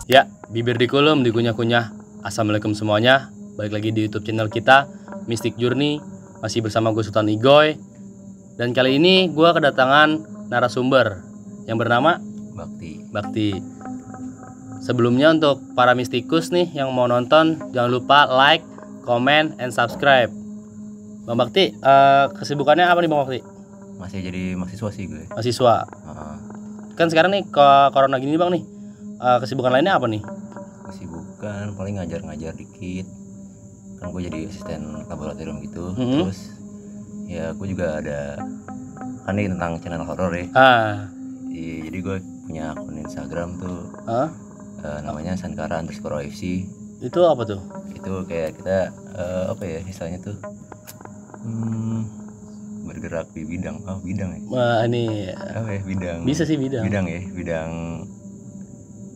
Ya, bibir dikulum, dikunyah-kunyah. Assalamualaikum semuanya. Balik lagi di YouTube channel kita, Mystic Journey. Masih bersama gue Sultan Igoy. Dan kali ini gue kedatangan narasumber yang bernama Bakti. Sebelumnya untuk para mistikus nih yang mau nonton, jangan lupa like, comment, and subscribe. Bang Bakti, kesibukannya apa nih Bang Bakti? Masih jadi mahasiswa sih gue. Mahasiswa. Kan sekarang nih ke corona gini Bang nih. Kesibukan lainnya apa nih? Kesibukan paling ngajar-ngajar dikit. Kan gue jadi asisten laboratorium gitu. Terus ya gue juga ada kan nih tentang channel horor ya. Jadi gue punya akun Instagram tuh. Namanya Sankara_OFC. Itu apa tuh? Itu kayak kita apa ya istilahnya tuh bergerak di bidang Ini apa ya bidang bisa sih bidang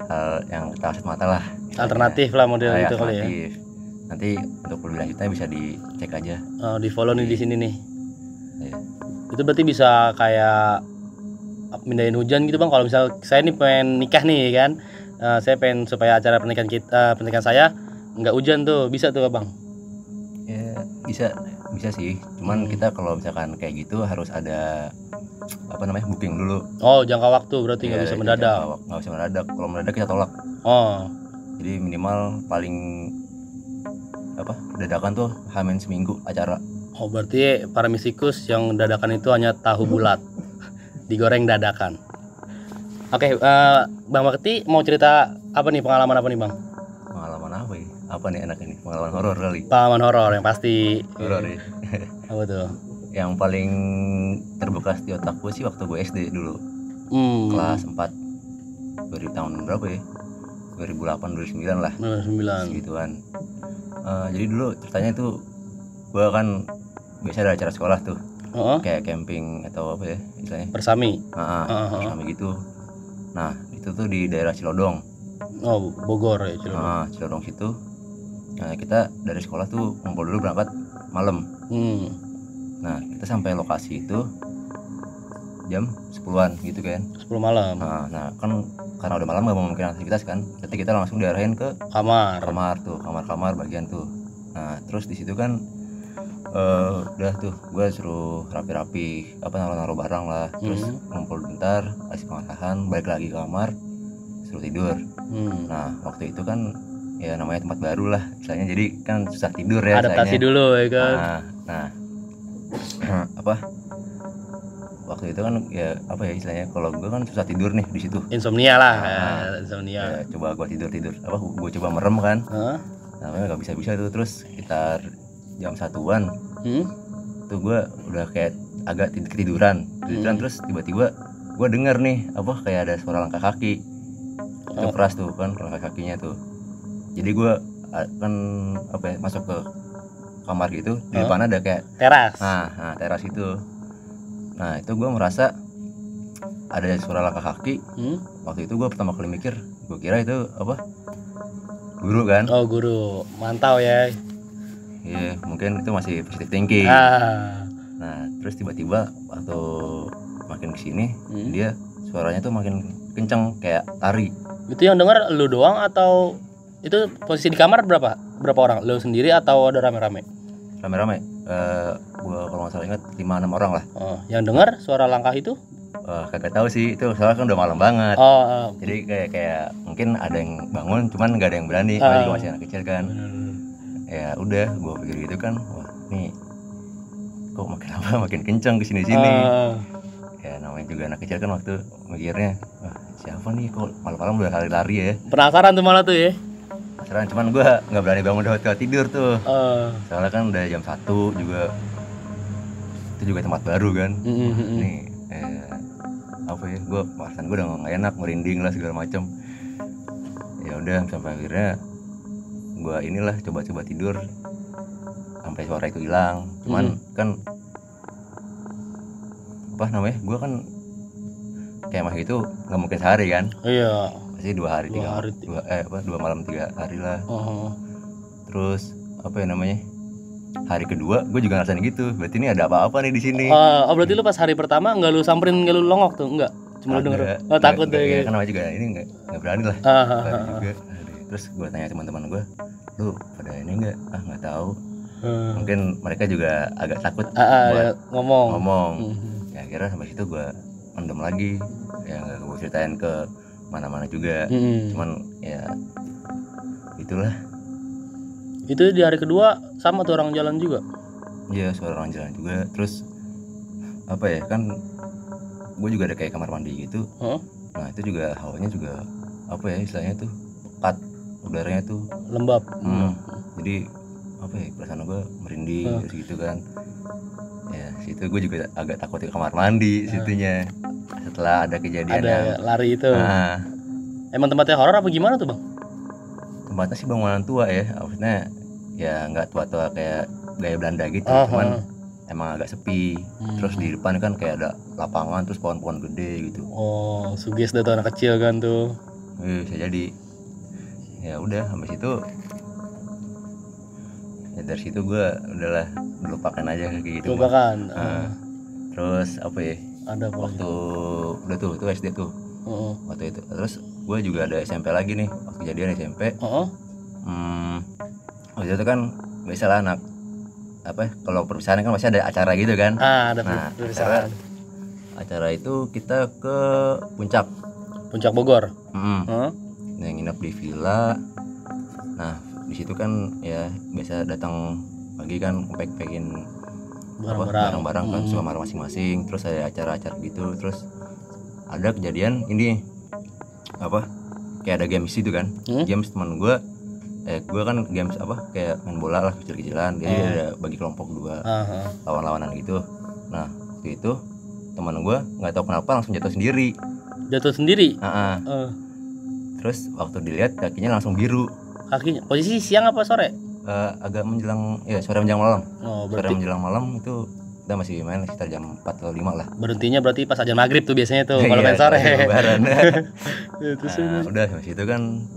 hal yang tak kasat mata lah, alternatif lah model itu kali ya. Nanti untuk lebih lanjutnya bisa dicek aja. Di follow nih di sini nih. Ya. Itu berarti bisa kayak mindahin hujan gitu Bang. Kalau misal saya nih pengen nikah nih kan, saya pengen supaya acara pernikahan saya nggak hujan tuh, bisa tuh Bang? Ya bisa sih. Cuman kita kalau misalkan kayak gitu harus ada booking dulu. Oh, jangka waktu berarti nggak bisa mendadak. Nggak bisa mendadak. Kalau mendadak kita tolak. Oh. Jadi minimal paling dadakan tuh hamin seminggu acara. Oh, berarti para mistikus yang dadakan itu hanya tahu bulat digoreng dadakan. Oke, Bang Bakti mau cerita apa nih, pengalaman apa nih Bang? Pengalaman apa ya? Apa nih enak ini? Pengalaman horor kali. Pengalaman horor yang pasti. Horor ya. Apa tuh? Yang paling terbekas di otak gue sih waktu gue SD dulu. Kelas 4. Dari tahun berapa ya? 2008 2009 lah. 2009. Segituan. Jadi dulu ceritanya itu gue kan biasa ada acara sekolah tuh. Kayak camping atau apa ya istilahnya? Bersami. Bersami gitu. Nah, itu tuh di daerah Cilodong. Oh, Bogor ya, Cilodong. Cilodong situ. Nah, kita dari sekolah tuh ngumpul dulu berangkat malam. Nah, kita sampai lokasi itu jam 10-an gitu kan. 10 malam. Nah, kan karena udah malam gak mau mungkin aktivitas kan. Jadi kita langsung diarahin ke kamar bagian tuh. Nah, terus di situ kan udah tuh gue suruh rapi-rapi naruh barang lah. Terus ngumpul bentar, kasih pengarahan, balik lagi ke kamar, suruh tidur. Nah, waktu itu kan ya namanya tempat baru lah misalnya, jadi kan susah tidur ya, adaptasi dulu ya kan. Nah waktu itu kan ya istilahnya, kalau gue kan susah tidur nih di situ, insomnia lah. Insomnia ya, coba gue tidur gue coba merem kan. Namanya nggak bisa tuh. Terus sekitar jam 1-an tuh gue udah kayak agak ketiduran. Terus tiba-tiba gue denger nih kayak ada suara langkah kaki. Itu keras tuh kan langkah kakinya tuh. Jadi gue kan masuk ke kamar gitu. Di depan ada kayak teras. Nah teras itu. Nah itu gue merasa ada suara langkah kaki. Waktu itu gue pertama kali mikir, gue kira itu guru kan. Oh, guru, mantau ya. Iya, mungkin itu masih positive thinking. Nah terus tiba-tiba waktu makin kesini, dia suaranya tuh makin kenceng kayak tari. Itu yang denger lu doang atau itu posisi di kamar berapa orang? Lu sendiri atau ada rame-rame? Rame-rame. Gua kalau nggak salah ingat 5-6 orang lah. Yang dengar suara langkah itu? Kagak tahu sih, itu soalnya kan udah malam banget. Jadi kayak mungkin ada yang bangun, cuman nggak ada yang berani. Gua juga masih anak kecil kan. Ya udah, gua pikir gitu kan. Wah, nih kok makin kenceng kesini-sini. Ya namanya juga anak kecil kan, waktu mikirnya, wah siapa nih kok malam-malam udah lari-lari ya. Penasaran tuh malah tuh ya. Cuman gue nggak berani bangun dari tidur tuh. Soalnya kan udah jam 1 juga. Itu juga tempat baru kan. Nih gue perasaan gue udah nggak enak, merinding lah segala macam. Ya udah sampai akhirnya gue coba tidur sampai suara itu hilang. Cuman kan gue kan kayak masih itu nggak mungkin sehari kan. Iya. Pasti 2 hari 2 malam 3 hari lah. Terus hari kedua gue juga ngerasain gitu. Berarti ini ada apa-apa nih di sini. Berarti lu pas hari pertama nggak lu samperin, nggak lu longok tuh, nggak? Cuma lu denger. Agak. Oh, takut deh. Ya, kan namanya juga ini nggak berani lah. Berani juga. Aduh, terus gue tanya teman-teman gue, lu pada ini nggak tahu. Mungkin mereka juga agak takut buat ngomong. Ya akhirnya sampai situ gue pendem lagi, ya nggak gue ceritain ke mana-mana juga. Cuman ya itulah. Itu di hari kedua sama tuh orang jalan juga. Iya, suara orang jalan juga. Terus apa ya, kan gue juga ada kayak kamar mandi gitu. Nah itu juga hawanya juga apa ya istilahnya tuh pekat, udaranya tuh lembab. Jadi apa ya, perasaan gue merinding gitu kan. Ya situ gue juga agak takut ke kamar mandi situnya. Setelah ada kejadian yang lari itu. Emang tempatnya horor apa gimana tuh bang? Tempatnya sih bangunan tua ya, maksudnya ya nggak tua-tua kayak gaya Belanda gitu, cuman emang agak sepi. Terus di depan kan kayak ada lapangan, terus pohon-pohon gede gitu. Oh, sugesti tuh anak kecil kan tuh. Bisa jadi. Ya udah sampai situ. Ya dari situ gue udahlah lupakan aja kayak gitu. Lupakan. Terus apa ya? Ada waktu udah tuh itu SD tuh. Waktu itu. Terus gue juga ada SMP lagi nih, waktu kejadian SMP. Waktu itu kan biasalah anak apa kalau perpisahan kan masih ada acara gitu kan. Ada perpisahan. Acara itu kita ke puncak Bogor. Yang nginep di villa. Nah di situ kan ya biasa datang pagi kan pack-packin barang-barang kan ke kamar masing-masing. Terus ada acara-acara gitu. Terus ada kejadian ini apa kayak ada games itu kan. Games teman gue kan games apa kayak main bola lah kecil-kecilan. Jadi ada bagi kelompok dua lawan-lawanan gitu. Nah waktu itu teman gue nggak tahu kenapa langsung jatuh sendiri. Terus waktu dilihat kakinya langsung biru. Kakinya posisi siang apa sore? Agak menjelang ya sore menjelang malam. Berarti... Sore menjelang malam itu kita masih main sekitar jam 4 atau 5 lah. Berhentinya berarti pas azan maghrib tuh biasanya tuh kalau main sore. Lebaran. Terus udah habis itu kan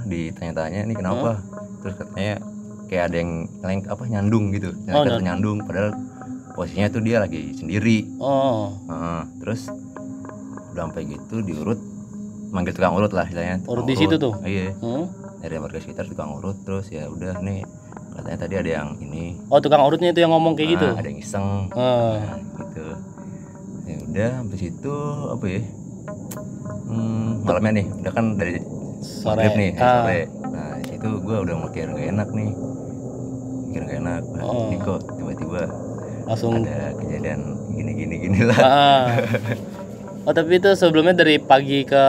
ditanya-tanya nih kenapa. Terus katanya kayak ada yang nyandung gitu. Nyandung padahal posisinya tuh dia lagi sendiri. Terus udah sampai gitu diurut, manggil tukang urut lah istilahnya. Urut di situ tuh. Iya. Dari warga sekitar tukang urut. Terus ya udah nih katanya tadi ada yang ini. Tukang urutnya itu yang ngomong kayak gitu. Ada yang iseng. Gitu. Ya udah sampai situ apa ya? Malamnya nih, udah kan dari sore nih, sore. Nah, di situ gue udah mikir gak enak nih. Ini kok tiba-tiba langsung ada kejadian gini lah. Tapi itu sebelumnya dari pagi ke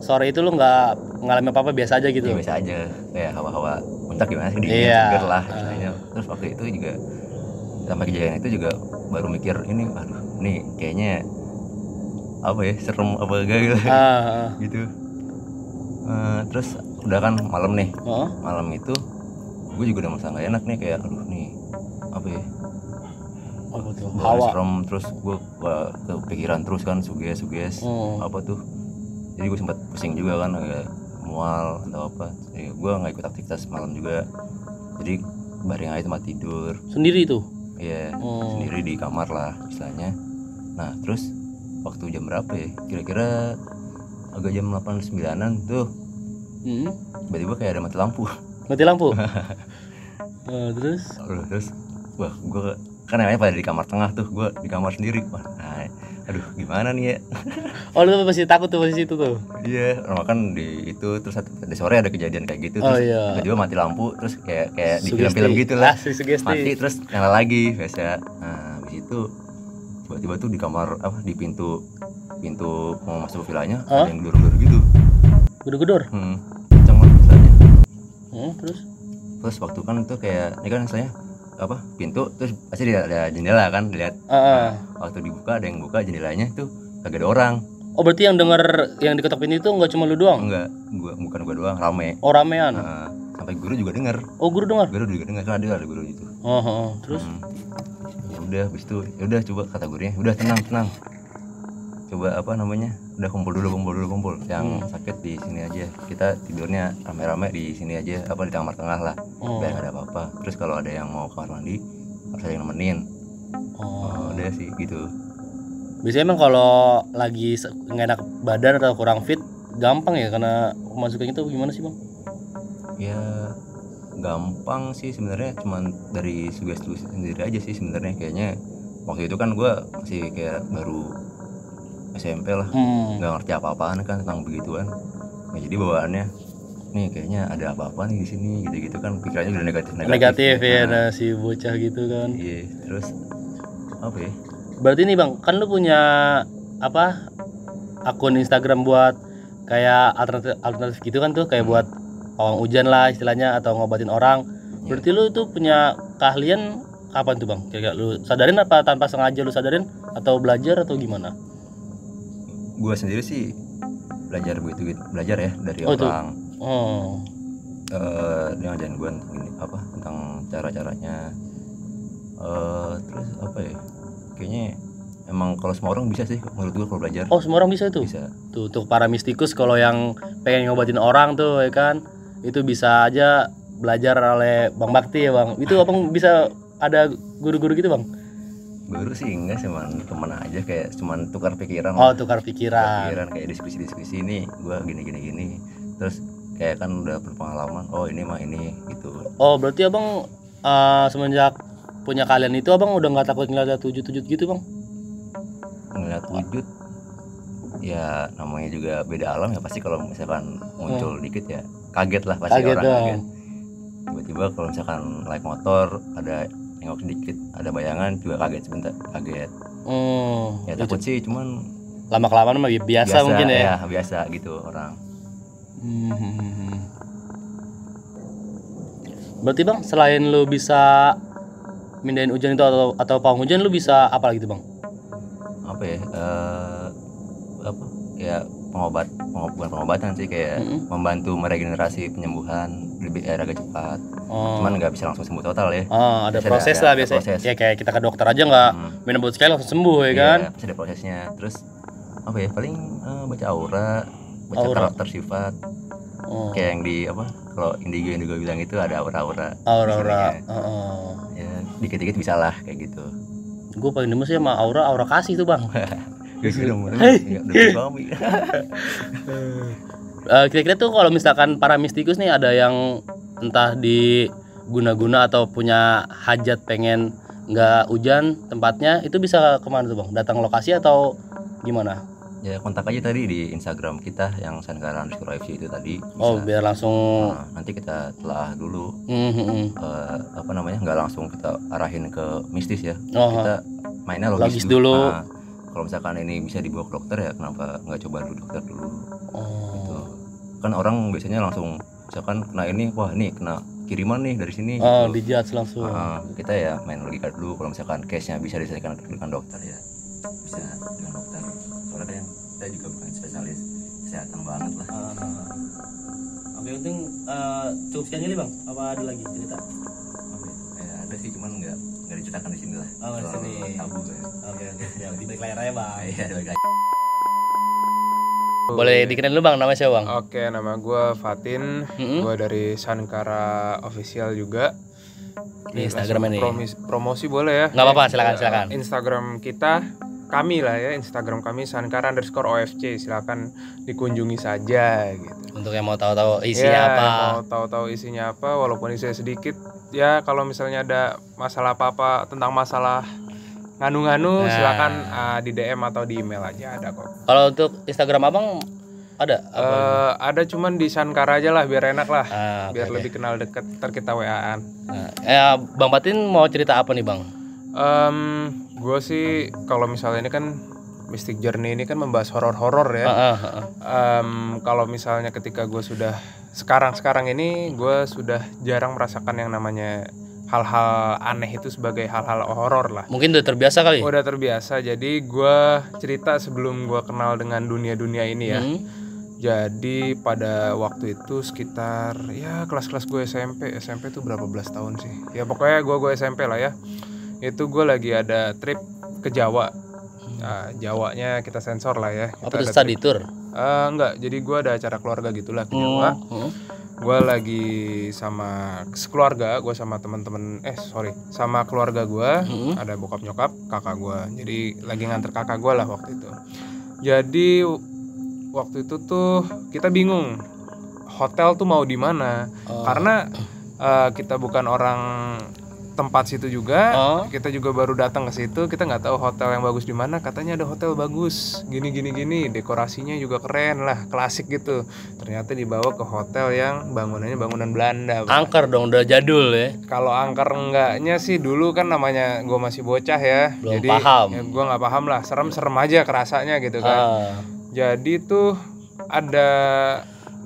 sore itu lu nggak ngalamin apa-apa, biasa aja gitu? Ya, biasa aja, kayak hawa-hawa puncak gimana sih, dingin seger lah istilahnya. Terus waktu itu juga sampai kejadian itu juga baru mikir ini, aduh nih kayaknya apa ya, serem apa enggak gitu. Terus udah kan malam nih, malam itu gue juga udah merasa gak enak nih, kayak aduh nih apa ya, hawa serem. Terus gue kepikiran terus kan suges apa tuh, jadi gue sempat pusing juga kan, agak mual atau apa. Jadi gue nggak ikut aktivitas malam juga, jadi baring aja tempat tidur sendiri tuh. Iya, sendiri di kamar lah istilahnya. Nah terus waktu jam berapa ya, kira-kira agak jam 8-9an tuh, tiba-tiba kayak ada mati lampu. Terus wah, gue kan namanya pada di kamar tengah tuh, gue di kamar sendiri. Wah, aduh gimana nih ya. Lu masih takut tuh posisi itu tuh? Iya, rumah kan di itu. Terus di sore ada kejadian kayak gitu. Terus tiba-tiba mati lampu. Terus kayak di film-film gitu lah, mati terus nyala lagi biasa. Nah habis itu tiba-tiba tuh di kamar di pintu mau masuk villanya ada yang gedor-gedor gitu. Gedor-gedor? Kenceng lah istilahnya. Terus waktu kan itu kayak ini kan istilahnya pintu, terus pasti ada jendela kan, dilihat. Waktu dibuka, ada yang buka jendelanya tuh kagak ada orang. Berarti yang denger yang diketok pintu itu nggak cuma lu doang? Enggak, bukan gua doang, rame. Ramean. Sampai guru juga denger. Guru dengar? Guru juga denger, kan ada guru itu. Terus? Ya udah, habis itu ya udah coba kata gurunya, udah tenang. Coba udah kumpul dulu. Yang sakit di sini aja, kita tidurnya rame-rame di sini aja, di kamar tengah lah, biar gak ada apa-apa. Terus kalau ada yang mau kamar mandi harus ada yang nemenin. Udah sih gitu. Biasanya emang kalau lagi nggak enak badan atau kurang fit gampang ya karena masukin itu gimana sih bang? Ya gampang sih sebenarnya, cuman dari sugesti sendiri aja sih sebenarnya. Kayaknya waktu itu kan gue masih kayak baru SMP lah, nggak ngerti apa-apaan kan tentang begituan. Nah, jadi bawaannya nih kayaknya ada apa-apa nih di sini gitu-gitu kan, pikirannya udah negatif ya. Nah, si bocah gitu kan. Iya, terus apa ya? Berarti nih bang, kan lu punya apa akun Instagram buat kayak alternatif gitu kan tuh, kayak buat pawang hujan lah istilahnya atau ngobatin orang. Berarti lu itu punya keahlian kapan tuh bang? Kayak lu sadarin apa tanpa sengaja lu sadarin atau belajar atau gimana? Gua sendiri sih belajar begitu belajar ya dari orang. Dia ngajarin gue tentang cara-caranya. Terus apa ya? Kayaknya emang kalau semua orang bisa sih menurut gue kalau belajar. Oh, semua orang bisa itu? Bisa. Tuh untuk para mistikus kalau yang pengen ngobatin orang tuh ya kan, itu bisa aja belajar oleh Bang Bakti ya bang. Itu abang bisa ada guru-guru gitu bang? Guru sih enggak, cuman temen aja, kayak cuman tukar pikiran. Oh, tukar pikiran kayak diskusi nih, gue gini. Terus kayak kan udah berpengalaman, oh ini mah ini gitu. Oh, berarti abang semenjak punya kalian itu abang udah nggak takut ngeliat wujud gitu bang? Ngeliat wujud ya namanya juga beda alam ya, pasti kalau misalkan muncul dikit ya kaget lah pasti. Kaget orang dong. Kaget tiba-tiba kalau misalkan naik motor ada nengok sedikit ada bayangan juga kaget sebentar, kaget. Ya takut sih, cuman lama-kelamaan mah biasa mungkin ya. Ya biasa gitu orang. Berarti bang selain lu bisa mindahin hujan itu atau pawang hujan, lu bisa apa lagi tuh bang? Apa ya? Kayak bukan pengobatan sih, kayak membantu meregenerasi penyembuhan lebih agak cepat. Cuman nggak bisa langsung sembuh total ya. Ada proses lah biasanya. Proses. Ya kayak kita ke dokter aja nggak minum obat sekali langsung sembuh ya kan? Pasti ada prosesnya. Terus apa ya? Paling baca aura, baca karakter sifat. Kayak yang di kalau indigo bilang itu ada aura. Ya dikit-dikit bisa lah kayak gitu. Gue paling demen sih sama aura kasih tuh bang. Kira-kira tuh kalau misalkan para mistikus nih ada yang entah di guna-guna atau punya hajat pengen nggak hujan tempatnya, itu bisa kemana tuh bang? Datang lokasi atau gimana? Ya kontak aja tadi di Instagram kita yang @sankara_fc itu tadi. Bisa. Biar langsung nanti kita telah dulu nggak langsung kita arahin ke mistis ya. Kita mainnya logis dulu. Kalau misalkan ini bisa dibawa ke dokter ya kenapa nggak coba dulu dokter dulu. Gitu. Kan orang biasanya langsung misalkan kena ini, wah ini kena kiriman nih dari sini. Dijudge langsung. Kita ya main logika dulu. Kalau misalkan case-nya bisa diselesaikan dengan dokter ya bisa dengan dokter. Soalnya kita juga bukan spesialis kesehatan banget lah. Yang penting cukup sekian ini bang, apa ada lagi cerita? Ada sih, cuman nggak diceritakan di sini lah. Di sini. Tabu ya. Oke. Ya di balik layar aja bang. Iya, di balik layar. Boleh dikenalin dulu bang, nama siapa bang? Oke, nama gue Fatin. Gue dari Sankara Official juga. Di Instagram ini. Promosi boleh ya? Nggak apa-apa, silakan. Instagram kita, kami lah ya, Instagram kami Sankara_OFC, silakan dikunjungi saja gitu. Untuk yang mau tahu-tahu isinya apa? Mau tahu-tahu isinya apa, walaupun isinya sedikit ya. Kalau misalnya ada masalah apa-apa tentang masalah nganu-nganu, silakan di DM atau di email aja, ada kok. Kalau untuk Instagram abang ada? Ada, cuman di Sankara aja lah biar enak lah, biar lebih kenal deket. Ntar kita WA-an. Bang Fatin mau cerita apa nih bang? Gue sih kalau misalnya ini kan Mystic Journey ini kan membahas horor-horor ya. Kalau misalnya ketika gue sudah sekarang ini gue sudah jarang merasakan yang namanya hal-hal aneh itu sebagai hal-hal horor lah. Mungkin udah terbiasa kali. Udah terbiasa. Jadi gue cerita sebelum gue kenal dengan dunia ini ya. Jadi pada waktu itu sekitar ya kelas-kelas gue SMP tuh berapa belas tahun sih. Ya pokoknya gue SMP lah ya. Itu gue lagi ada trip ke Jawa. Jawanya kita sensor lah ya. Apa itu study tour? Enggak, jadi gue ada acara keluarga gitulah ke Jawa. gue lagi sama sekeluarga, gue sama teman-teman sama keluarga gue, ada bokap nyokap kakak gue, jadi lagi nganter kakak gue lah waktu itu. Jadi waktu itu tuh kita bingung hotel tuh mau di mana, karena kita bukan orang tempat situ juga, kita juga baru datang ke situ, kita nggak tahu hotel yang bagus di mana. Katanya ada hotel bagus, gini, dekorasinya juga keren lah, klasik gitu. Ternyata dibawa ke hotel yang bangunannya bangunan Belanda. Angker dong, udah jadul ya. Kalau angker enggaknya sih, dulu kan namanya gue masih bocah ya, belum jadi paham. Ya, gue nggak paham lah, serem aja kerasanya gitu kan. Jadi tuh ada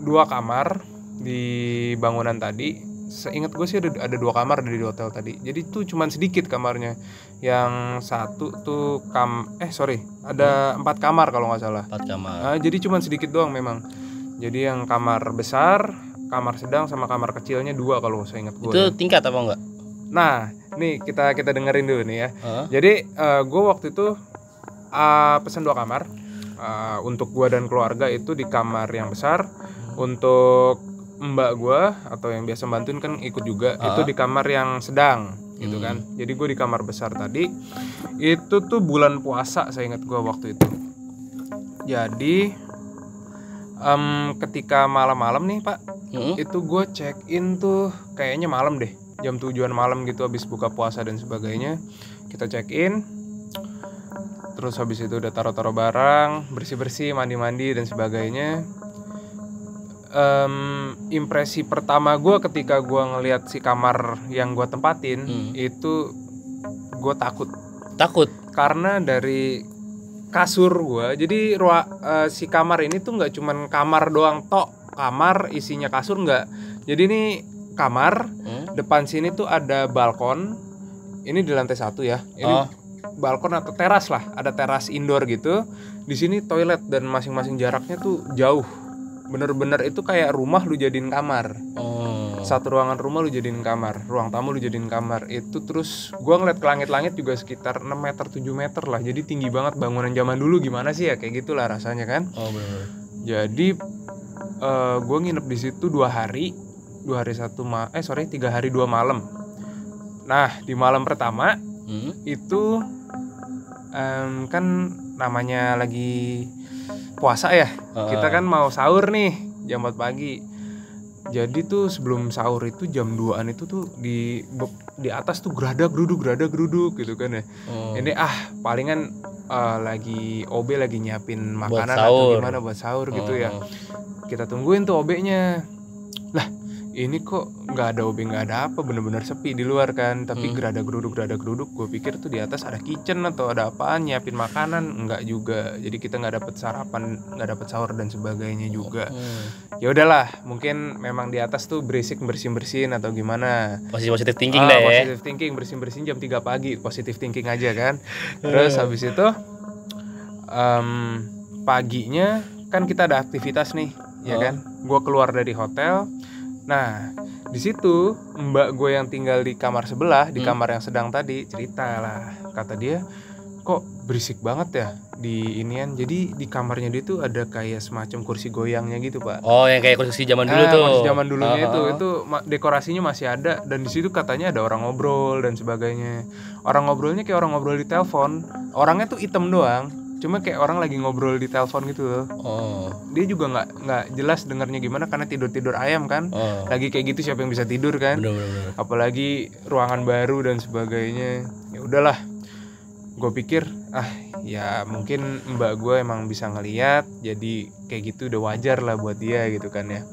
2 kamar di bangunan tadi. Seingat gue sih ada 2 kamar di hotel tadi. Jadi tuh cuman sedikit kamarnya. Yang satu tuh ada 4 kamar kalau nggak salah. 4 kamar. Jadi cuman sedikit doang memang. Jadi yang kamar besar, kamar sedang sama kamar kecilnya 2 kalau saya ingat gue. Itu tingkat apa enggak? Nah, nih kita dengerin dulu nih ya. Jadi gue waktu itu pesen 2 kamar. Untuk gue dan keluarga itu di kamar yang besar. Untuk mbak gue atau yang biasa bantuin kan ikut juga, itu di kamar yang sedang gitu kan. Jadi gue di kamar besar tadi. Itu tuh bulan puasa saya ingat gue waktu itu. Jadi ketika malam-malam nih Pak, itu gue check in tuh kayaknya malam deh, jam 7-an malam gitu, habis buka puasa dan sebagainya. Kita check in, terus habis itu udah taruh barang, bersih-bersih, mandi-mandi dan sebagainya. Impresi pertama gue ketika gue ngelihat si kamar yang gue tempatin, itu gue takut karena dari kasur gue. Jadi si kamar ini tuh nggak cuman kamar doang kamar isinya kasur, nggak. Jadi ini kamar, depan sini tuh ada balkon. Ini di lantai 1 ya. Ini balkon atau teras lah, ada teras indoor gitu. Di sini toilet dan masing-masing jaraknya tuh jauh. Bener-bener itu kayak rumah lu jadiin kamar. Satu ruangan rumah lu jadiin kamar, ruang tamu lu jadiin kamar. Itu terus gua ngeliat ke langit-langit juga sekitar 6 meter 7 meter lah. Jadi tinggi banget, bangunan zaman dulu gimana sih ya, kayak gitulah rasanya kan. Bener. Jadi gua nginep di situ 2 hari. 3 hari 2 malam. Nah, di malam pertama itu kan namanya lagi puasa ya, kita kan mau sahur nih jam 4 pagi. Jadi tuh sebelum sahur itu jam 2-an itu tuh di atas tuh geruduk gitu kan ya. Ini palingan lagi OB lagi nyiapin makanan atau gimana buat sahur gitu ya. Kita tungguin tuh OB-nya. Lah, ini kok nggak ada OB, nggak ada apa, bener-bener sepi di luar kan. Tapi geruduk. Gue pikir tuh di atas ada kitchen atau ada apaan nyiapin makanan, nggak juga. Jadi kita nggak dapet sarapan, nggak dapet sahur dan sebagainya juga. Ya udahlah, mungkin memang di atas tuh berisik bersin atau gimana. Positive thinking deh ya. Positive thinking, bersin jam 3 pagi, positive thinking aja kan. Terus habis itu paginya kan kita ada aktivitas nih, ya kan. Gue keluar dari hotel. Nah, di situ mbak gue yang tinggal di kamar sebelah, di kamar yang sedang tadi, cerita lah. Kata dia, kok berisik banget ya di inian. Jadi di kamarnya dia tuh ada kayak semacam kursi goyangnya gitu, Pak. Yang kayak kursi zaman dulu tuh. Kursi zaman dulunya itu dekorasinya masih ada. Dan di situ katanya ada orang ngobrol dan sebagainya. Orang ngobrolnya kayak orang ngobrol di telepon. Orangnya tuh hitam doang. Cuma kayak orang lagi ngobrol di telepon gitu loh. Dia juga nggak jelas dengarnya gimana karena tidur ayam kan. Lagi kayak gitu siapa yang bisa tidur kan? Bener. Apalagi ruangan baru dan sebagainya. Ya udahlah. Gue pikir ya mungkin mbak gue emang bisa ngeliat, jadi kayak gitu udah wajar lah buat dia gitu kan ya.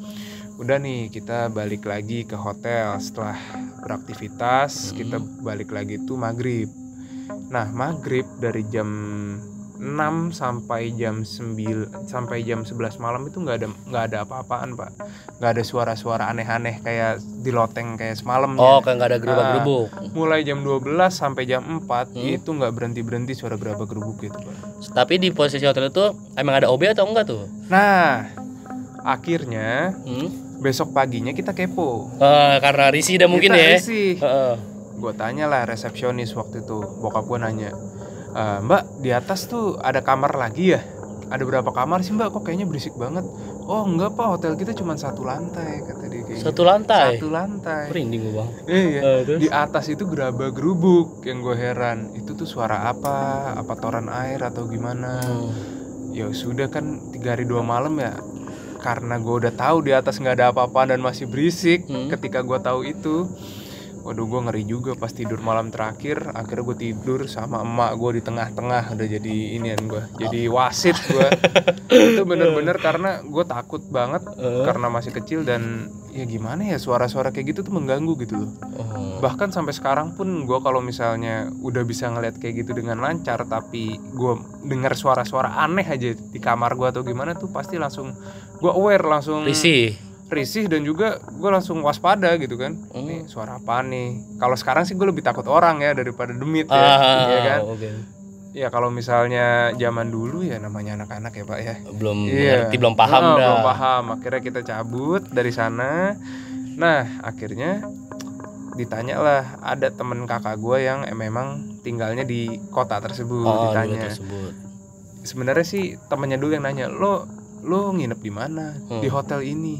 Udah nih kita balik lagi ke hotel setelah beraktivitas. Kita balik lagi tuh maghrib. Nah, maghrib dari jam 6 sampai jam 9 sampai jam 11 malam itu nggak ada apa-apaan, Pak. Nggak ada suara-suara aneh-aneh kayak di loteng kayak semalamnya. Kayak nggak ada gerubuk-gerubuk. Mulai jam 12 sampai jam 4 itu nggak berhenti suara gerabak-gerubuk gitu, Pak. Tapi di posisi hotel itu emang ada OB atau enggak tuh? Nah, akhirnya besok paginya kita kepo. Karena risih dah mungkin ya. Risih. Gue tanya lah resepsionis waktu itu, bokap gue nanya, Mbak, di atas tuh ada kamar lagi ya? Ada berapa kamar sih Mbak? Kok kayaknya berisik banget? oh enggak pak, hotel kita cuma 1 lantai, kata dia kayak Satu lantai? 1 lantai. Merinding gue bang. Iya. Di atas itu gerabak-gerubuk. Yang gue heran, itu tuh suara apa toran air atau gimana. Ya sudah kan 3 hari 2 malam ya. Karena gue udah tahu di atas nggak ada apa-apa dan masih berisik. Ketika gue tahu itu, waduh gue ngeri juga pas tidur malam terakhir. Akhirnya gue tidur sama emak gue di tengah-tengah. Udah jadi inian gue, jadi wasit gue. Itu bener-bener karena gue takut banget karena masih kecil. Dan ya gimana ya, suara-suara kayak gitu tuh mengganggu gitu loh. Bahkan sampai sekarang pun gue kalau misalnya udah bisa ngeliat kayak gitu dengan lancar, tapi gue dengar suara-suara aneh aja di kamar gue atau gimana tuh, pasti langsung gue aware, langsung risih dan juga gue langsung waspada gitu kan. Nih suara apa nih? Kalau sekarang sih gue lebih takut orang ya daripada demit ya, ya kan. Ya kalau misalnya zaman dulu ya namanya anak-anak ya pak ya, belum ngerti, belum paham dah. Belum paham. Akhirnya kita cabut dari sana. Nah akhirnya ditanya lah, ada temen kakak gue yang memang tinggalnya di kota tersebut. Ditanya sebenarnya sih temennya dulu yang nanya, lo nginep di mana? Di hotel ini.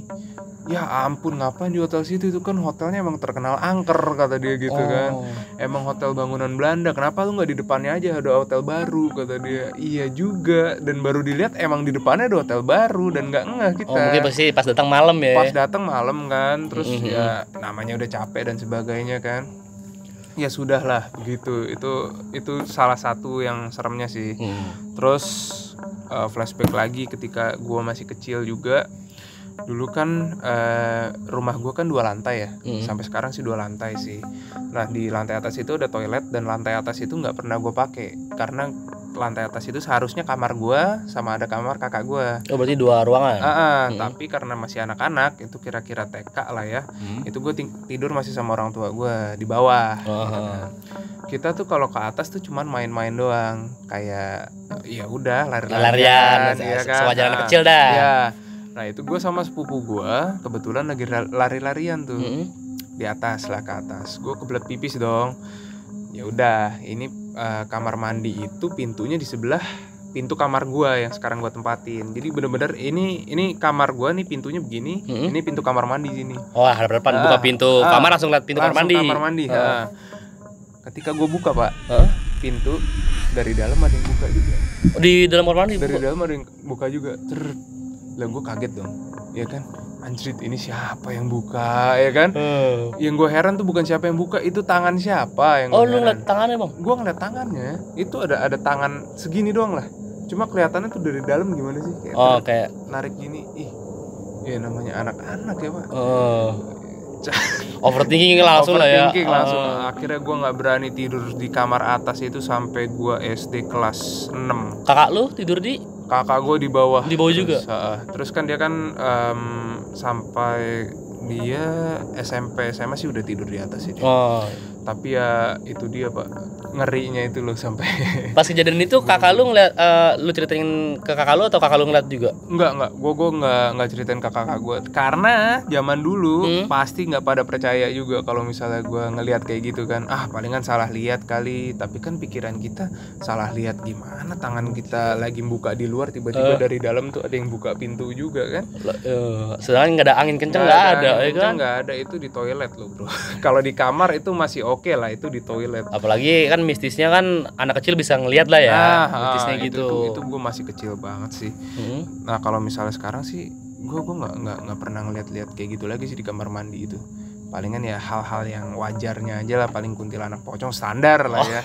Ya ampun, ngapain di hotel situ, itu kan hotelnya emang terkenal angker, kata dia gitu kan. Emang hotel bangunan Belanda, kenapa lu nggak di depannya aja ada hotel baru, kata dia. Iya juga, dan baru dilihat emang di depannya ada hotel baru dan nggak ngeh kita. Mungkin pasti pas datang malam ya. Pas datang malam kan, terus ya namanya udah capek dan sebagainya kan. Ya sudahlah begitu. Itu salah satu yang seremnya sih. Terus flashback lagi ketika gua masih kecil juga. Dulu kan rumah gue kan 2 lantai ya, sampai sekarang sih 2 lantai sih. Nah di lantai atas itu ada toilet, dan lantai atas itu nggak pernah gue pakai karena lantai atas itu seharusnya kamar gue sama ada kamar kakak gue. Oh berarti 2 ruangan. Tapi karena masih anak-anak, itu kira-kira TK lah ya, itu gue tidur masih sama orang tua gue di bawah. Kita tuh kalau ke atas tuh cuman main-main doang, kayak ya udah lari-larian ya kan, sewajar anak kecil dah ya. Nah itu gue sama sepupu gue kebetulan lagi lari-larian tuh di atas lah, ke atas. Gue kebelet pipis dong. Ya udah, ini kamar mandi itu pintunya di sebelah pintu kamar gue yang sekarang gue tempatin. Jadi bener-bener ini kamar gue nih pintunya begini, ini pintu kamar mandi sini. Oh hadapan buka pintu kamar langsung lihat pintu kamar mandi. Kamar mandi. Ketika gue buka pak, pintu dari dalam ada yang buka juga. Di dalam kamar mandi? Dari dalam ada yang buka juga. Lah gue kaget dong, ya kan, anjrit ini siapa yang buka, ya kan. Yang gue heran tuh bukan siapa yang buka, itu tangan siapa yang lu ngeliat tangannya bang? Gue ngeliat tangannya, itu ada tangan segini doang lah, cuma kelihatannya tuh dari dalam gimana sih, kayak narik gini. Ya namanya anak-anak ya pak. Overthinking langsung lah ya. Langsung. Akhirnya gue nggak berani tidur di kamar atas itu sampai gue SD kelas 6. Kakak lu tidur di? Kakak gue di bawah. Di bawah juga. Terus kan dia kan sampai dia SMP SMA sih udah tidur di atas ini. Tapi ya itu dia pak, ngerinya itu loh sampai. Pas kejadian itu kakak lu ngeliat, lu ceritain ke kakak lu atau kakak lu ngeliat juga? Enggak, gue nggak ceritain ke kakak gue karena zaman dulu pasti nggak pada percaya juga kalau misalnya gue ngeliat kayak gitu kan. Palingan salah lihat kali, tapi kan pikiran kita salah lihat gimana, tangan kita lagi buka di luar tiba-tiba dari dalam tuh ada yang buka pintu juga kan. Sedangkan nggak ada angin kenceng, nggak ada ya kan? Nggak ada, itu di toilet loh bro. Kalau di kamar itu masih oke lah, itu di toilet. Apalagi kan mistisnya kan anak kecil bisa ngelihat lah ya. Mistisnya gitu. Itu gue masih kecil banget sih. Nah kalau misalnya sekarang sih gue nggak pernah ngeliat kayak gitu lagi sih di kamar mandi itu. Palingan ya hal-hal yang wajarnya aja lah, paling kuntilanak pocong standar lah ya.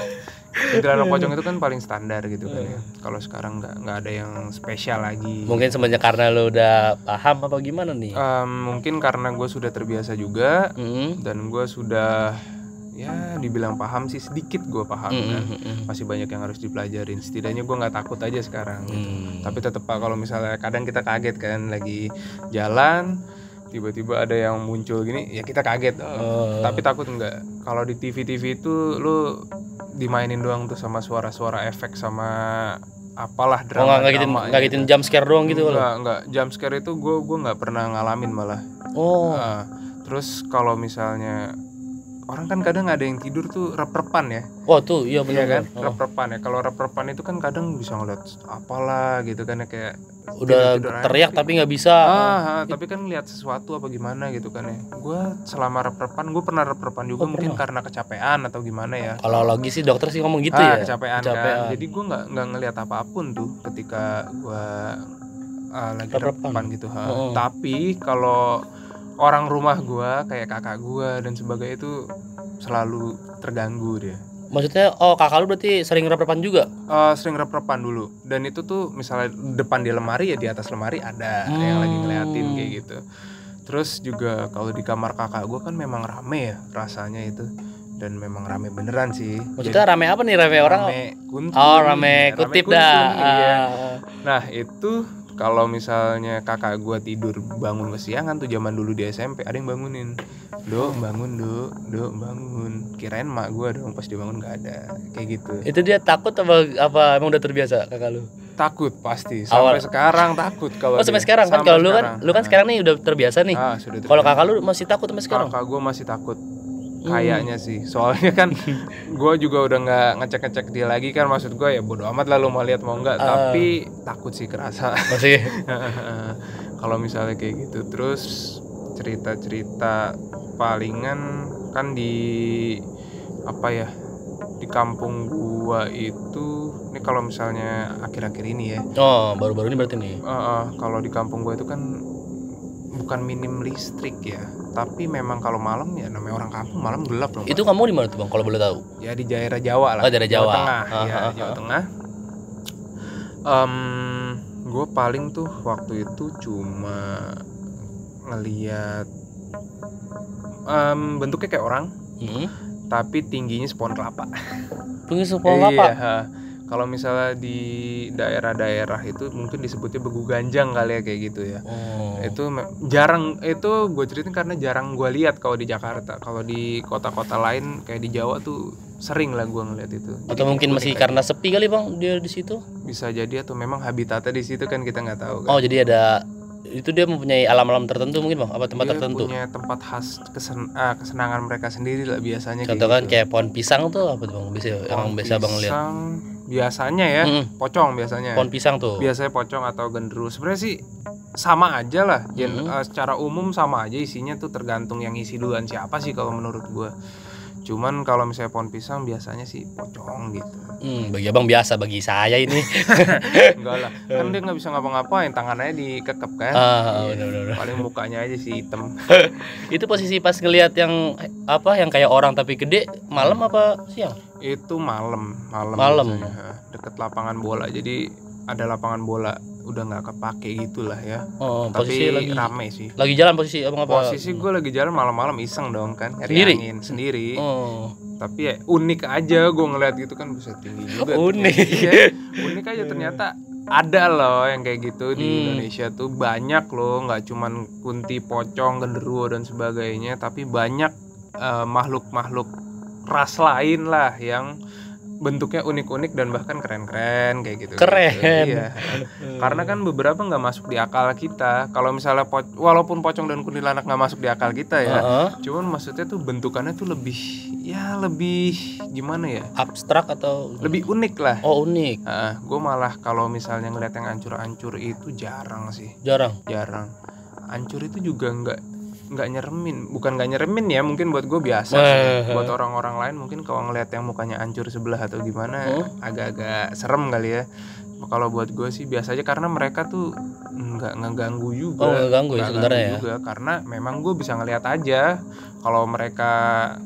Kuntilanak pocong itu kan paling standar gitu kan ya. Kalau sekarang nggak ada yang spesial lagi. Mungkin semenjak karena lo udah paham apa gimana nih? Mungkin karena gue sudah terbiasa juga dan gue sudah ya dibilang paham sih, sedikit gue paham kan. Masih banyak yang harus dipelajarin. Setidaknya gue nggak takut aja sekarang gitu. Tapi tetap pak, kalau misalnya kadang kita kaget kan lagi jalan tiba-tiba ada yang muncul gini ya kita kaget. Tapi takut enggak. Kalau di TV itu lu dimainin doang tuh sama suara-suara efek sama apalah drama. Nggak gitu jump scare doang gitu? Enggak, jump scare itu gue nggak pernah ngalamin malah. Terus kalau misalnya orang kan kadang ada yang tidur tuh rep-repan ya. Wah tuh iya benar kan, rep-repan ya. Kalau rep-repan itu kan kadang bisa ngeliat apalah gitu kan ya, kayak udah teriak tapi nggak bisa. Tapi kan lihat sesuatu apa gimana gitu kan ya. Gue selama rep-repan, gue pernah rep-repan juga mungkin karena kecapean atau gimana ya. Kalau lagi sih dokter sih ngomong gitu ya. Kecapean kan. Jadi gue nggak ngelihat apapun tuh ketika gue lagi rep-repan gitu. Tapi kalau orang rumah gue kayak kakak gue dan sebagainya itu selalu terganggu dia. Maksudnya kakak lu berarti sering rep-repan juga? Sering rep-repan dulu. Dan itu tuh misalnya depan di lemari ya, di atas lemari ada yang lagi ngeliatin kayak gitu. Terus juga kalau di kamar kakak gue kan memang rame ya rasanya itu. Dan memang rame beneran sih. Maksudnya rame apa nih? Rame orang? Rame kuntun. Rame kutip dah. Iya. Nah itu kalau misalnya kakak gue tidur bangun kesiangan tuh, zaman dulu di SMP ada yang bangunin, Dok bangun dok bangun. Kirain mak gue dong, pas dia bangun nggak ada, kayak gitu. Itu dia takut apa emang udah terbiasa kakak lu? Takut pasti, sampai sekarang takut kalau. Sampai sekarang kan, kalau lu kan sekarang nih udah terbiasa nih. Kalau kakak lu masih takut sampai sekarang? Kakak gue masih takut. Kayaknya sih, soalnya kan gue juga udah nggak ngecek dia lagi kan, maksud gue ya bodo amat lah lu mau lihat mau nggak, tapi takut sih kerasa masih. Kalau misalnya kayak gitu. Terus cerita palingan kan di apa ya, di kampung gua itu ini kalau misalnya akhir-akhir ini ya. Baru-baru ini berarti nih. Kalau di kampung gua itu kan bukan minim listrik ya, tapi memang kalau malam ya, namanya orang kampung malam gelap loh. Itu kamu di mana tuh Bang kalau boleh tahu? Ya di daerah Jawa lah. Daerah Jawa. Tengah. Jawa Tengah. Gue paling tuh waktu itu cuma ngeliat bentuknya kayak orang, tapi tingginya sepohon kelapa. Tinggi sepohon kelapa? Iya. Kalau misalnya di daerah-daerah itu mungkin disebutnya begu ganjang kali ya, kayak gitu ya. Itu jarang, itu gue ceritain karena jarang gue lihat kalau di Jakarta. Kalau di kota-kota lain kayak di Jawa tuh sering lah gue ngeliat itu. Atau jadi mungkin masih karena sepi kali Bang dia di situ? Bisa jadi, atau memang habitatnya di situ kan kita nggak tahu kan. Jadi ada itu, dia mempunyai alam-alam tertentu mungkin Bang, apa tempat tertentu? Punya tempat khas kesenangan mereka sendiri lah biasanya. Contoh kan kayak pohon pisang tuh apa tuh Bang? Biasa Bang lihat. Biasanya ya, pocong biasanya. Pohon pisang tuh. Biasanya pocong atau genderuwo. Sebenarnya sih sama aja lah. Secara umum sama aja isinya tuh, tergantung yang isi duluan siapa sih kalau menurut gua. Cuman kalau misalnya pohon pisang biasanya sih pocong gitu. Bagi abang biasa, bagi saya ini enggak lah, kan dia nggak bisa ngapa-ngapain, tangannya dikekep kan. Bener. Paling mukanya aja sih hitam. Itu posisi pas ngelihat yang apa, yang kayak orang tapi gede, malam apa siang? Itu malam. Deket lapangan bola, jadi ada lapangan bola udah nggak kepake gitulah ya. Tapi lagi rame sih. Lagi jalan posisi abang apa? Posisi gue lagi jalan malam-malam iseng dong kan, nyari angin sendiri. Tapi ya unik aja gue ngeliat gitu kan, bisa tinggi juga. Unik aja ternyata. Ada loh yang kayak gitu di Indonesia tuh, banyak loh, nggak cuman kunti, pocong, genderuwo dan sebagainya, tapi banyak makhluk-makhluk ras lain lah yang bentuknya unik-unik dan bahkan keren-keren kayak gitu. Keren. Iya. Karena kan beberapa nggak masuk di akal kita. Kalau misalnya walaupun pocong dan kuntilanak nggak masuk di akal kita ya, cuman maksudnya tuh bentukannya tuh lebih gimana ya? Abstrak atau lebih unik lah. Unik. Gue malah kalau misalnya ngeliat yang ancur-ancur itu jarang sih. Jarang. Ancur itu juga nggak nyeremin, bukan nggak nyeremin ya, mungkin buat gue biasa. Buat orang-orang lain mungkin kalau ngeliat yang mukanya hancur sebelah atau gimana agak-agak serem kali ya. Kalau buat gue sih biasa aja, karena mereka tuh nggak ngeganggu juga. Ngeganggu ya sebenarnya ya. Juga, karena memang gue bisa ngeliat aja. Kalau mereka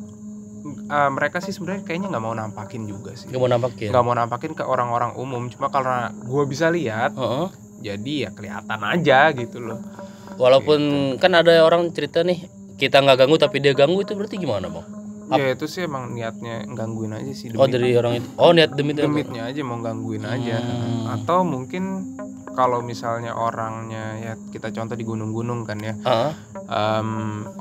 sih sebenarnya kayaknya nggak mau nampakin juga sih. Nggak mau nampakin ke orang-orang umum. Cuma karena gue bisa lihat, jadi ya kelihatan aja gitu loh. Walaupun gitu. Kan ada orang cerita nih, kita nggak ganggu tapi dia ganggu, itu berarti gimana Bang? Ya itu sih emang niatnya gangguin aja sih. Dari orang itu. Niat demitnya aja mau gangguin aja. Atau mungkin kalau misalnya orangnya ya, kita contoh di gunung-gunung kan ya.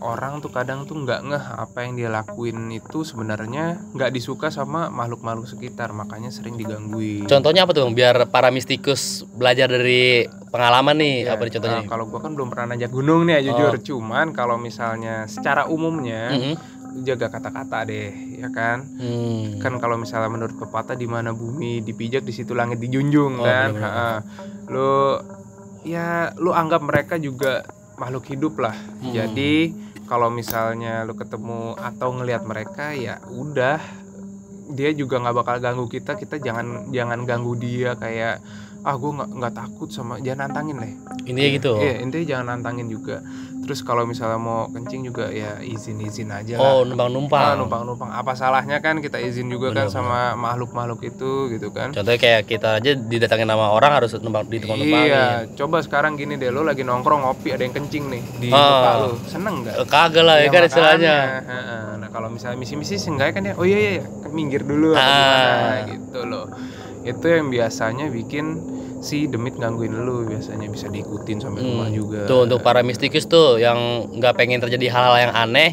Orang tuh kadang tuh nggak ngeh apa yang dia lakuin itu sebenarnya nggak disuka sama makhluk-makhluk sekitar, makanya sering digangguin. Contohnya apa tuh Bang? Biar para mistikus belajar dari pengalaman nih, apa nih contohnya? Kalau gua kan belum pernah nanjak gunung nih ya, jujur. Cuman kalau misalnya secara umumnya jaga kata-kata deh, ya kan? Kan kalau misalnya menurut pepatah, di mana bumi dipijak di situ langit dijunjung, kan? Lu anggap mereka juga makhluk hidup lah. Jadi kalau misalnya lu ketemu atau ngelihat mereka, ya udah, dia juga nggak bakal ganggu kita jangan ganggu dia kayak gue nggak takut sama, jangan nantangin lah intinya gitu. Iya, intinya jangan nantangin juga. Terus kalau misalnya mau kencing juga ya izin aja lah. Numpang Apa salahnya kan kita izin juga kan sama makhluk itu gitu kan. Contohnya kayak kita aja didatangin sama orang harus ditumpang-tumpangin. Iya, coba sekarang gini deh, lo lagi nongkrong ngopi ada yang kencing nih di muka lo, seneng nggak? Kagak lah ya kan istilahnya. Nah kalau misalnya misi-misi seenggaknya kan ya, oh iya minggir dulu atau gimana gitu loh. Itu yang biasanya bikin si demit gangguin lu, biasanya bisa diikutin sampai rumah juga. Tuh untuk para mistikus tuh yang nggak pengen terjadi hal-hal yang aneh,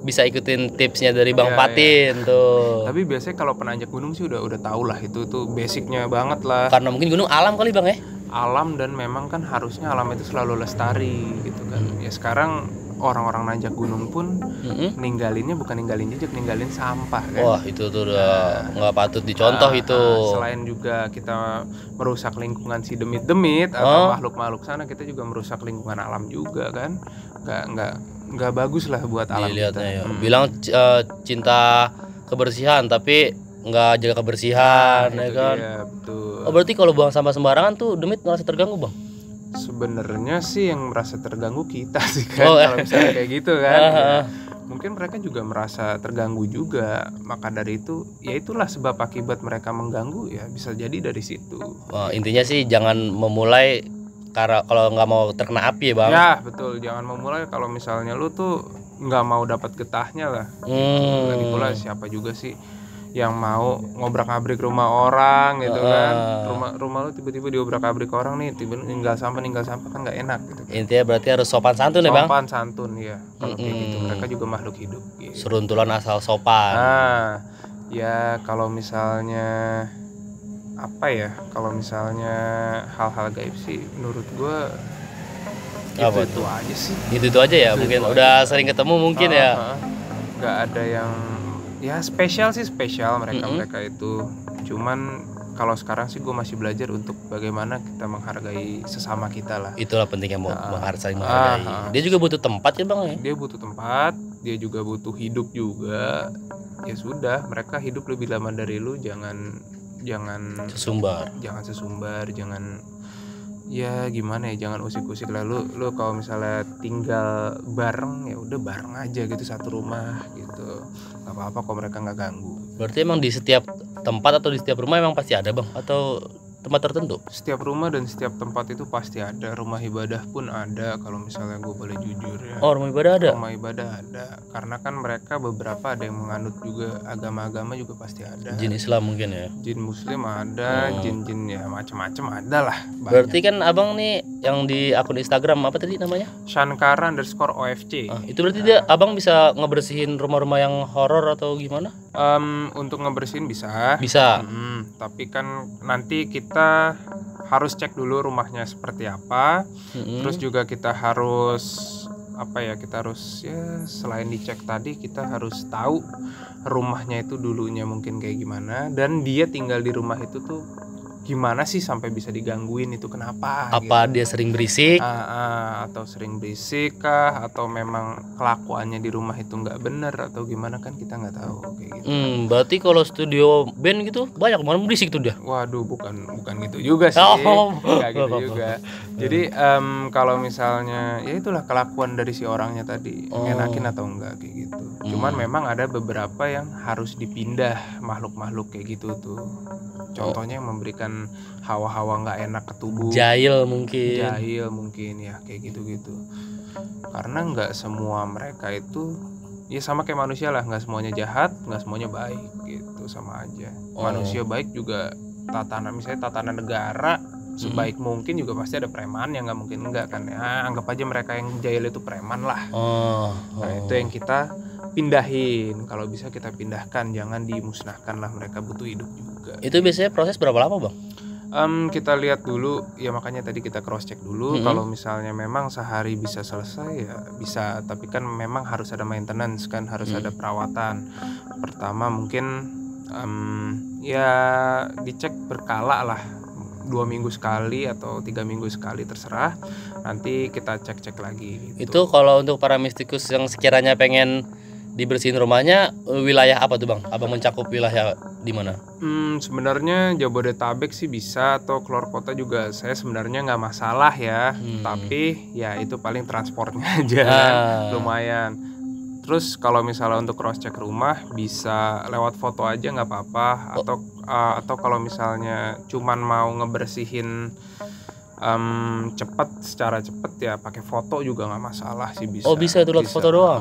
bisa ikutin tipsnya dari Bang Patin tuh. Tapi biasanya kalau penanjak gunung sih udah tau lah, itu tuh basicnya banget lah. Karena mungkin gunung alam kali Bang ya. Alam, dan memang kan harusnya alam itu selalu lestari gitu kan. Ya sekarang orang-orang nanjak gunung pun ninggalinnya bukan ninggalin jejak, ninggalin sampah kan. Wah itu tuh udah nggak patut dicontoh itu. Selain juga kita merusak lingkungan si demit-demit atau makhluk-makhluk sana, kita juga merusak lingkungan alam juga kan. Nggak bagus lah buat alam kita. Ya. Bilang cinta kebersihan tapi nggak jaga kebersihan, ya kan. Iya, betul. Oh berarti kalau buang sampah sembarangan tuh demit merasa terganggu Bang? Sebenarnya sih yang merasa terganggu kita sih kan, kalau misalnya kayak gitu kan. Ya, mungkin mereka juga merasa terganggu juga. Maka dari itu, ya itulah sebab akibat mereka mengganggu, ya bisa jadi dari situ. Wah, intinya sih jangan memulai karena kalau nggak mau terkena api ya Bang. Ya betul, jangan memulai kalau misalnya lu tuh nggak mau dapat getahnya lah. Lagi pula siapa juga sih yang mau ngobrak-abrik rumah orang gitu kan. Rumah lu tiba-tiba diobrak-abrik orang nih, tiba-tiba ninggal sampah kan nggak enak gitu. Intinya berarti harus sopan santun ya Bang. Sopan santun ya. Kalau kayak gitu mereka juga makhluk hidup gitu. Seruntulan asal sopan. Nah, ya kalau misalnya kalau misalnya hal-hal gaib sih menurut gua itu aja sih. Itu aja ya, mungkin udah sering ketemu mungkin ya. Nggak ada yang ya spesial mereka itu. Cuman kalau sekarang sih gue masih belajar untuk bagaimana kita menghargai sesama kita lah. Itulah pentingnya saling menghargai. Dia juga butuh tempat ya Bang ya. Dia butuh tempat, dia juga butuh hidup juga. Ya sudah, mereka hidup lebih lama dari lu, jangan sesumbar, jangan ya gimana ya, jangan usik-usik lah. Lu kalau misalnya tinggal bareng, ya udah bareng aja gitu, satu rumah gitu, nggak apa-apa kok, mereka nggak ganggu. Berarti emang di setiap tempat atau di setiap rumah emang pasti ada Bang, atau tempat tertentu? Setiap rumah dan setiap tempat itu pasti ada. Rumah ibadah pun ada, kalau misalnya gue boleh jujur ya. Oh, rumah ibadah ada? Rumah ibadah ada, karena kan mereka beberapa ada yang menganut juga agama-agama juga pasti ada. Jin Islam mungkin ya? Jin Muslim ada, jin-jin ya macam-macam ada lah. Banyak. Berarti kan abang nih yang di akun Instagram apa tadi namanya? Shankara_OFC. Itu berarti dia abang bisa ngebersihin rumah-rumah yang horor atau gimana? Untuk ngebersihin bisa. Tapi kan nanti kita harus cek dulu rumahnya seperti apa. Terus juga kita harus selain dicek tadi, kita harus tahu rumahnya itu dulunya mungkin kayak gimana, dan dia tinggal di rumah itu tuh gimana sih sampai bisa digangguin, itu kenapa? Apa gitu. Dia sering berisik? Atau sering berisik kah? Atau memang kelakuannya di rumah itu nggak bener atau gimana, kan kita nggak tahu kayak gitu. Berarti kalau studio band gitu banyak banget berisik tuh dia? Waduh, bukan gitu juga sih. Nggak gitu juga. Jadi kalau misalnya ya itulah kelakuan dari si orangnya tadi, enakin atau enggak kayak gitu. Cuman memang ada beberapa yang harus dipindah makhluk-makhluk kayak gitu tuh. Contohnya yang memberikan hawa-hawa nggak enak ke tubuh. Jahil mungkin ya, kayak gitu-gitu. Karena nggak semua mereka itu ya sama kayak manusia lah, nggak semuanya jahat, nggak semuanya baik gitu, sama aja. Manusia baik juga misalnya tatanan negara sebaik mungkin juga pasti ada preman, yang nggak mungkin enggak kan ya. Anggap aja mereka yang jahil itu preman lah. Nah itu yang kita pindahin, kalau bisa kita pindahkan, jangan dimusnahkan lah, mereka butuh hidup juga. Itu biasanya proses berapa lama Bang? Kita lihat dulu ya, makanya tadi kita cross check dulu. Kalau misalnya memang sehari bisa selesai ya bisa, tapi kan memang harus ada maintenance kan, harus ada perawatan. Pertama mungkin ya dicek berkala lah, 2 minggu sekali atau 3 minggu sekali terserah, nanti kita cek lagi gitu. Itu kalau untuk para mistikus yang sekiranya pengen dibersihin rumahnya, wilayah apa tuh Bang? Abang mencakup wilayah di mana? Sebenarnya Jabodetabek sih bisa, atau keluar kota juga saya sebenarnya nggak masalah ya. Tapi ya itu paling transportnya aja lumayan. Terus kalau misalnya untuk cross check rumah bisa lewat foto aja nggak apa-apa, atau kalau misalnya cuman mau ngebersihin secara cepet ya pakai foto juga nggak masalah sih, bisa. Oh bisa itu lewat foto doang?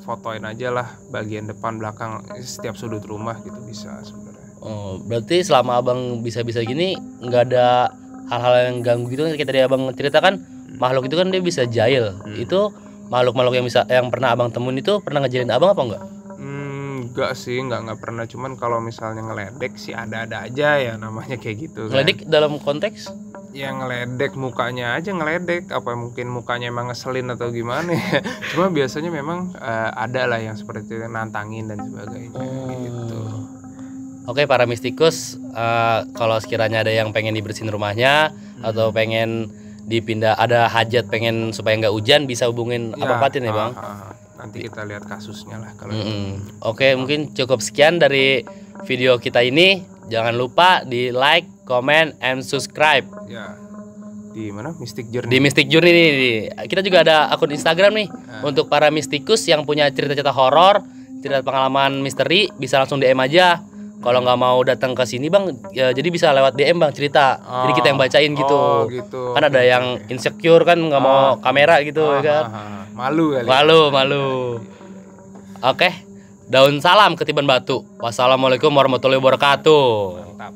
Fotoin aja lah bagian depan belakang setiap sudut rumah gitu bisa sebenarnya. Oh berarti selama abang bisa-bisa gini nggak ada hal-hal yang ganggu gitu kan? Kayak tadi abang ceritakan makhluk itu kan dia bisa jahil. Itu makhluk-makhluk yang pernah abang temuin itu pernah ngejailin abang apa enggak? Enggak sih, enggak pernah. Cuman kalau misalnya ngeledek sih ada-ada aja ya, namanya kayak gitu kan. Ngeledek dalam konteks? Ya ngeledek mukanya aja ngeledek, apa mungkin mukanya emang ngeselin atau gimana ya. Cuma biasanya memang ada lah yang seperti itu, nantangin dan sebagainya gitu. Oke para mistikus, kalau sekiranya ada yang pengen dibersihin rumahnya atau pengen dipindah, ada hajat pengen supaya nggak hujan, bisa hubungin Abang Patin ya Bang. Nanti kita lihat kasusnya lah kalau Oke, mungkin cukup sekian dari video kita ini. Jangan lupa di like, comment, and subscribe. Ya. Di mana? Mystic Journey. Di Mystic Journey nih. Kita juga ada akun Instagram nih. Untuk para mistikus yang punya cerita-cerita horor, cerita pengalaman misteri, bisa langsung DM aja. Kalau nggak mau datang ke sini Bang, ya jadi bisa lewat DM Bang cerita. Jadi kita yang bacain gitu. Gitu. Kan ada yang insecure kan, nggak mau kamera gitu kan. Malu kali. Malu. Oke. Daun salam ketiban batu. Wassalamualaikum warahmatullahi wabarakatuh. Mantap.